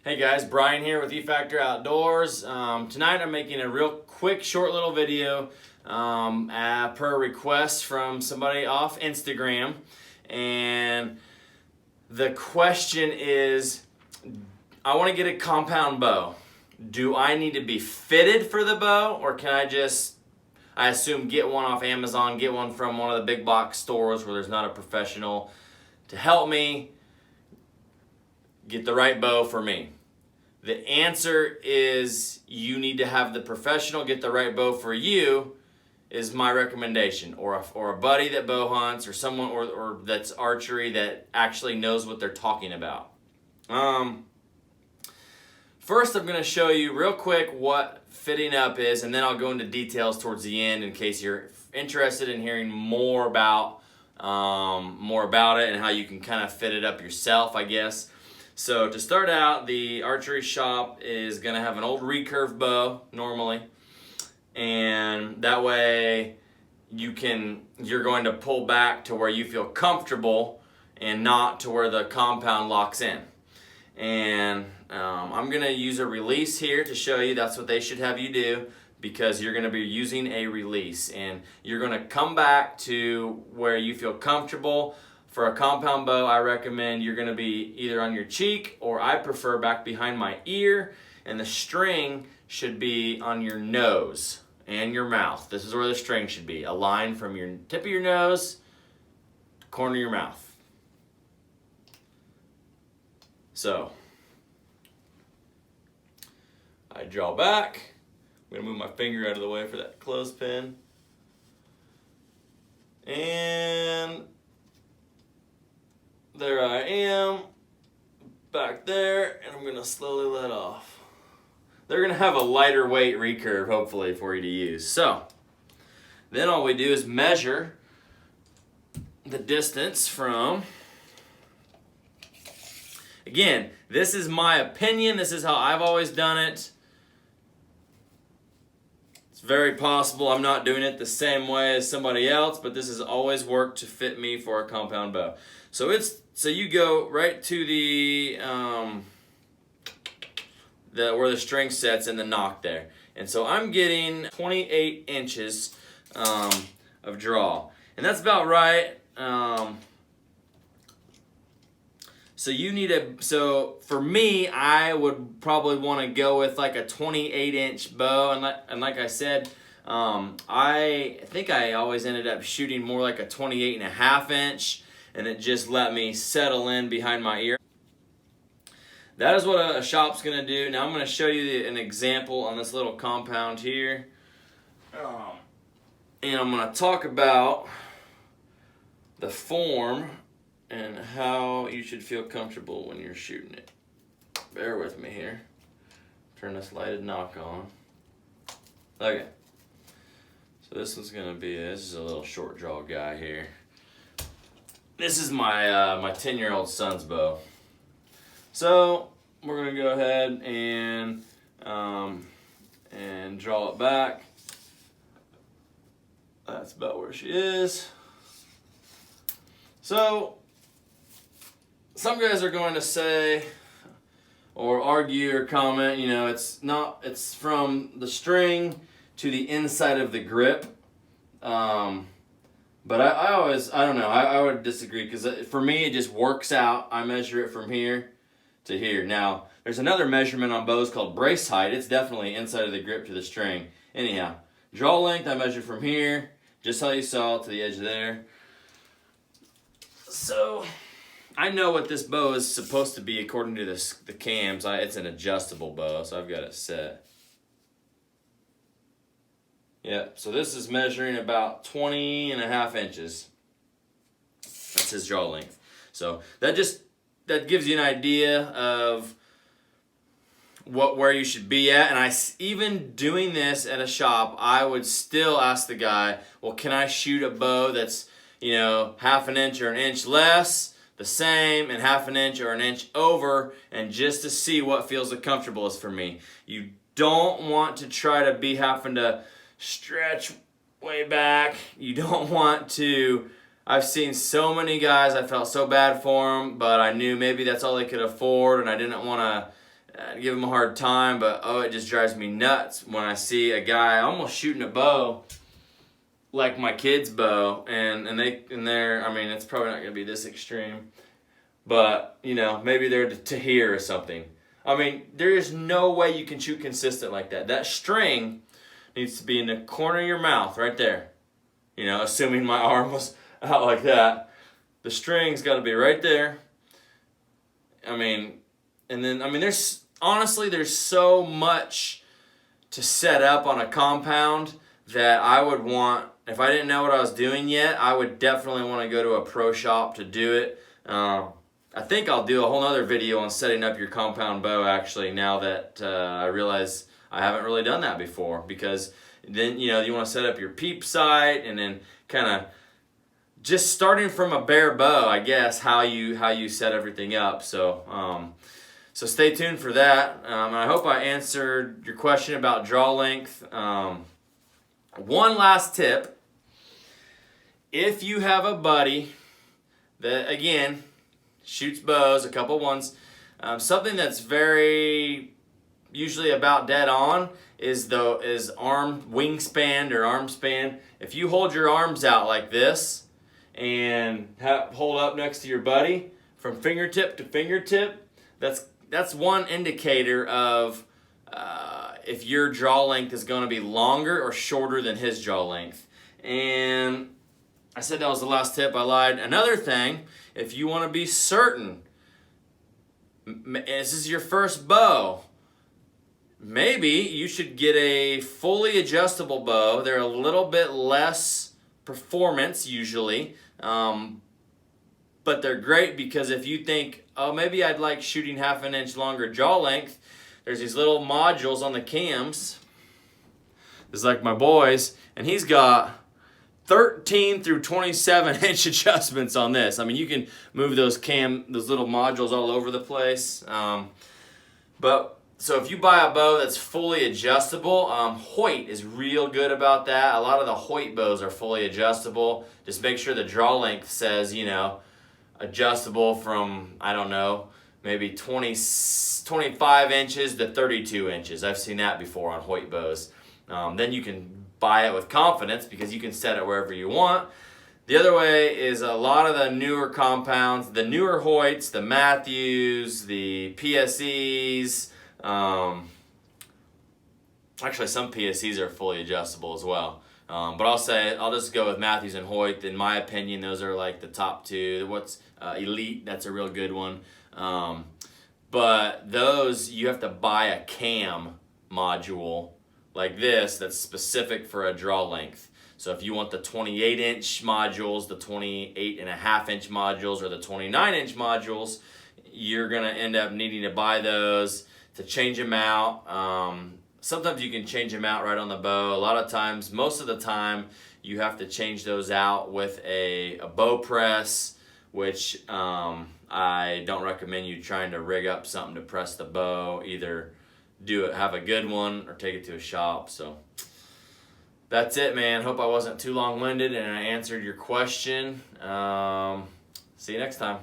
Hey guys, Brian here with eFactor Outdoors. Tonight I'm making a real quick, short little video per request from somebody off Instagram. And the question is, I want to get a compound bow. Do I need to be fitted for the bow, or can I assume, get one off Amazon, get one from one of the big box stores where there's not a professional to help me get the right bow for me? The answer is you need to have the professional get the right bow for you, is my recommendation, or a buddy that bow hunts, or someone or that's archery that actually knows what they're talking about. First, I'm going to show you real quick what fitting up is, and then I'll go into details towards the end in case you're interested in hearing more about it and how you can kind of fit it up yourself, I guess. So to start out, the archery shop is going to have an old recurve bow normally, and that way you're going to pull back to where you feel comfortable and not to where the compound locks in. And I'm going to use a release here to show you that's what they should have you do, because you're going to be using a release, and you're going to come back to where you feel comfortable. For a compound bow, I recommend you're going to be either on your cheek, or I prefer back behind my ear, and the string should be on your nose and your mouth. This is where the string should be, a line from your tip of your nose to corner of your mouth. So I draw back. I'm going to move my finger out of the way for that clothespin. And there I am, back there, and I'm going to slowly let off. They're going to have a lighter weight recurve, hopefully, for you to use. So, then all we do is measure the distance from, again, this is my opinion, this is how I've always done it. It's very possible I'm not doing it the same way as somebody else, but this has always worked to fit me for a compound bow. So you go right to the where the string sets in the nock there. And so I'm getting 28 inches of draw. And that's about right. So for me, I would probably want to go with like a 28-inch bow. And like I said, I think I always ended up shooting more like a 28.5-inch. And it just let me settle in behind my ear. That is what a shop's going to do. Now I'm going to show you an example on this little compound here. And I'm going to talk about the form and how you should feel comfortable when you're shooting it. Bear with me here. Turn this lighted nock on. Okay. So this one's going to be, this is a little short draw guy here. This is my my 10-year-old son's bow. So we're gonna go ahead and draw it back. That's about where she is. So some guys are going to say or argue or comment, you know, it's from the string to the inside of the grip. But I don't know, I would disagree, because for me it just works out. I measure it from here to here. Now, there's another measurement on bows called brace height. It's definitely inside of the grip to the string. Anyhow, draw length, I measured from here, just how you saw, to the edge there. So, I know what this bow is supposed to be according to the cams. It's an adjustable bow, so I've got it set. Yep, so this is measuring about 20.5 inches. That's his draw length. So that gives you an idea of where you should be at. And even doing this at a shop, I would still ask the guy, well, can I shoot a bow that's, you know, half an inch or an inch less, the same, and half an inch or an inch over, and just to see what feels the comfortablest for me. You don't want to try to be having to stretch way back. You don't want to. I've seen so many guys, I felt so bad for them, but I knew maybe that's all they could afford, and I didn't want give them a hard time, but oh, it just drives me nuts when I see a guy almost shooting a bow like my kid's bow, and they're, I mean, it's probably not gonna be this extreme, but you know, maybe they're to here or something. I mean, there is no way you can shoot consistent like that. That string needs to be in the corner of your mouth, right there. You know, assuming my arm was out like that, the string's got to be right there. I mean, and then, I mean, there's so much to set up on a compound that I would want, if I didn't know what I was doing yet, I would definitely want to go to a pro shop to do it. I think I'll do a whole other video on setting up your compound bow, actually, now that I realize I haven't really done that before, because then, you know, you want to set up your peep sight, and then kind of just starting from a bare bow, I guess, how you set everything up. So so stay tuned for that. And I hope I answered your question about draw length. One last tip: if you have a buddy that, again, shoots bows, a couple ones, something that's very usually about dead on is arm wingspan or arm span. If you hold your arms out like this and hold up next to your buddy from fingertip to fingertip, that's one indicator of if your draw length is going to be longer or shorter than his draw length. And I said that was the last tip. I lied. Another thing, if you want to be certain, this is your first bow, maybe you should get a fully adjustable bow. They're a little bit less performance usually, but they're great because if you think, oh, maybe I'd like shooting half an inch longer draw length, there's these little modules on the cams. This is like my boy's, and he's got 13 through 27 inch adjustments on this. I mean, you can move those little modules all over the place. But so if you buy a bow that's fully adjustable, Hoyt is real good about that. A lot of the Hoyt bows are fully adjustable. Just make sure the draw length says, you know, adjustable from, I don't know, maybe 25 inches to 32 inches. I've seen that before on Hoyt bows. Then you can buy it with confidence because you can set it wherever you want. The other way is a lot of the newer compounds, the newer Hoyts, the Matthews, the PSEs. Actually, some PSEs are fully adjustable as well. But I'll just go with Matthews and Hoyt. In my opinion, those are like the top two. Elite? That's a real good one. But those, you have to buy a cam module like this that's specific for a draw length. So if you want the 28-inch modules, the 28.5-inch modules, or the 29-inch modules, you're going to end up needing to buy those to change them out. Sometimes you can change them out right on the bow. A lot of times, most of the time, you have to change those out with a bow press, which I don't recommend you trying to rig up something to press the bow. Either have a good one or take it to a shop. So that's it, man. Hope I wasn't too long-winded and I answered your question. See you next time.